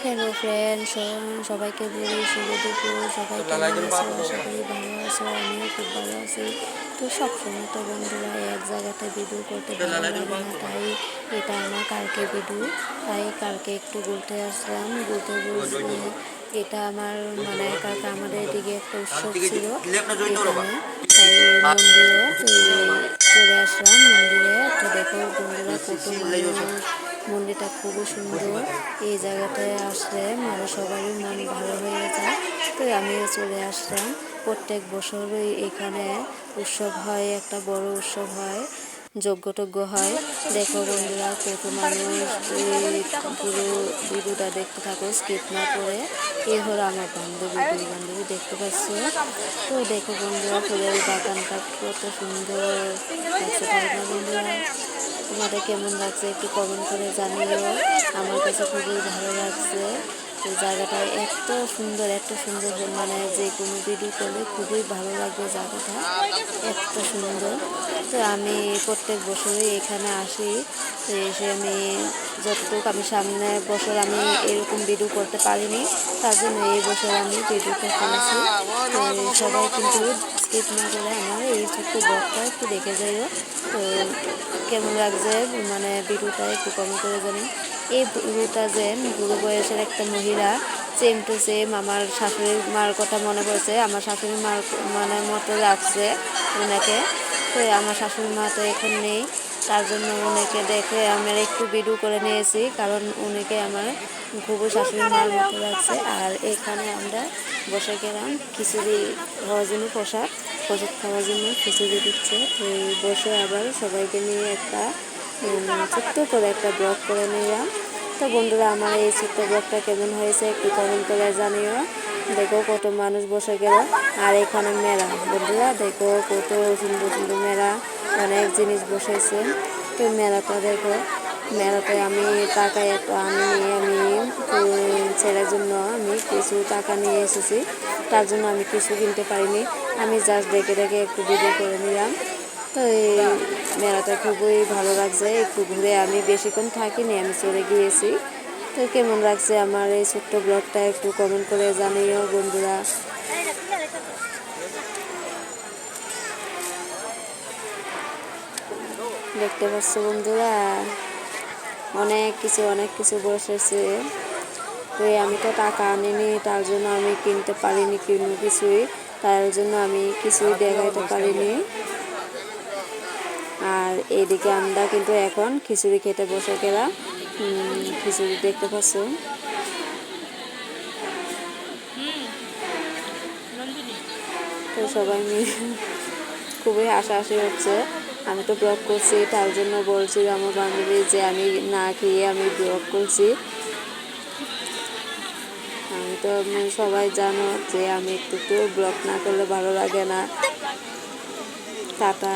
Hello friend, সবাইকে বলি শুভ দুপুর। সবাই কেমন আছো? আশা করি ভালো আছো। আমিও খুব ভালো আছি। তো সবসময় তো বন্ধুরা এক জায়গাতে ভিডিও করতে ভালো লাগে না, তাই এটা আমার কালকে ভিডিও। তাই কালকে একটু ঘুরতে আসলাম। ঘুরতে বলতে এটা আমার মানে কালকে আমাদের এদিকে একটা উৎসব ছিল এখানে, তাই মন্দিরেও চলে আসলাম মন্দিরে। তো দেখো বন্ধুরা কত মানুষ, মন্দিরটা খুবই সুন্দর। এই জায়গাটায় আসলে মানে সবারই মন ভালো হয়ে যায়। তো আমিও চলে আসলাম। প্রত্যেক বছরই এখানে উৎসব হয়, একটা বড় উৎসব হয়, যজ্ঞ হয়। দেখো বন্ধুরা কত মানুষ। পুরো ভিডিওটা দেখতে থাকো, স্কিপ না করে। এই হলো আমার দুই বান্ধবী দেখতে পাচ্ছ। তো দেখো বন্ধুরা ফুলের বাগানটা কত সুন্দর লাগছে, তাই না বন্ধুরা? তোমাদের কেমন লাগছে একটু কমেন্ট করে জানিও। আমার কাছে খুবই ভালো লাগছে। এই জায়গাটা এত সুন্দর মানে যে কোনো ভিডিও করলে খুবই ভালো লাগবে জায়গাটা, এত সুন্দর। তো আমি প্রত্যেক বছরই এখানে আসি। তো এসে আমি যতটুকু আমি সামনে বছর আমি এরকম ভিডিও করতে পারিনি, তার জন্য এই বছর আমি ভিডিওটা করেছি। তো সবাই কিন্তু স্কিপ না করে আমার এই ছোট্ট ব্লগটা একটু দেখে যাইও। তো কেমন লাগছে মানে ভিডিওটা একটু কমেন্ট করে জানি। এই ভিডিওটা যে বুড়ো বয়সের একটা মহিলা, সেম টু সেম আমার শাশুড়ি মার কথা মনে পড়ছে। আমার শাশুড়ি মার মানে মতো লাগছে ওনাকে। তো আমার শাশুড়ি মা তো এখন নেই, তার জন্য উনিকে দেখে আমার একটু ভিডিও করে নিয়েছি, কারণ উনিকে আমার খুবই শাশুড়ি মার মতো লাগছে। আর এখানে আমরা বসে গেলাম খিচুড়ি খাওয়ার জন্য, প্রসাদ খাওয়ার জন্য খিচুড়ি দিচ্ছে। তো বসে আবার সবাইকে নিয়ে একটা ছোট্ট করে একটা ব্লগ করে নিলাম। তো বন্ধুরা আমার এই ছোট্ট ব্লগটা কেমন হয়েছে একটু কমেন্ট করে জানিও। দেখো কত মানুষ বসে গেল। আর এখানে মেলা বন্ধুরা, দেখো কত সুন্দর সুন্দর মেলা, অনেক জিনিস বসেছে। তো মেলাটা দেখো, মেলাতে আমি টাকা এত আনিনি, আমি ছেলের জন্য আমি কিছু টাকা নিয়ে এসেছি, তার জন্য আমি কিছু কিনতে পারিনি। আমি জাস্ট দেখে দেখে একটু ভিডিও করে নিলাম। তো এই মেলাটা খুবই ভালো লাগছে। একটু ঘুরে আমি বেশিক্ষণ থাকিনি, আমি চলে গিয়েছি। তো কেমন লাগছে আমার এই ছোট্ট ব্লগটা একটু কমেন্ট করে জানিও বন্ধুরা। দেখতে পাচ্ছ বন্ধুরা অনেক কিছু বসেছে। তো আমি তো টাকা আনিনি, তার জন্য আমি কিনতে পারিনি কোনো কিছুই, তার জন্য আমি কিছুই দেখাইতে পারিনি। আর এদিকে আমরা কিন্তু এখন খিচুড়ি খেতে বসে গেলাম। খিচুড়ি দেখতে পাচ্ছ। তো সবাই মিলে খুবই হাসাহাসি হচ্ছে। আমি তো ব্লগ করছি, তার জন্য বলছি আমার বান্ধবী যে আমি না খেয়ে আমি ব্লগ করছি। আমি তো সবাই জানো যে আমি একটু ব্লগ না করলে ভালো লাগে না। টাটা।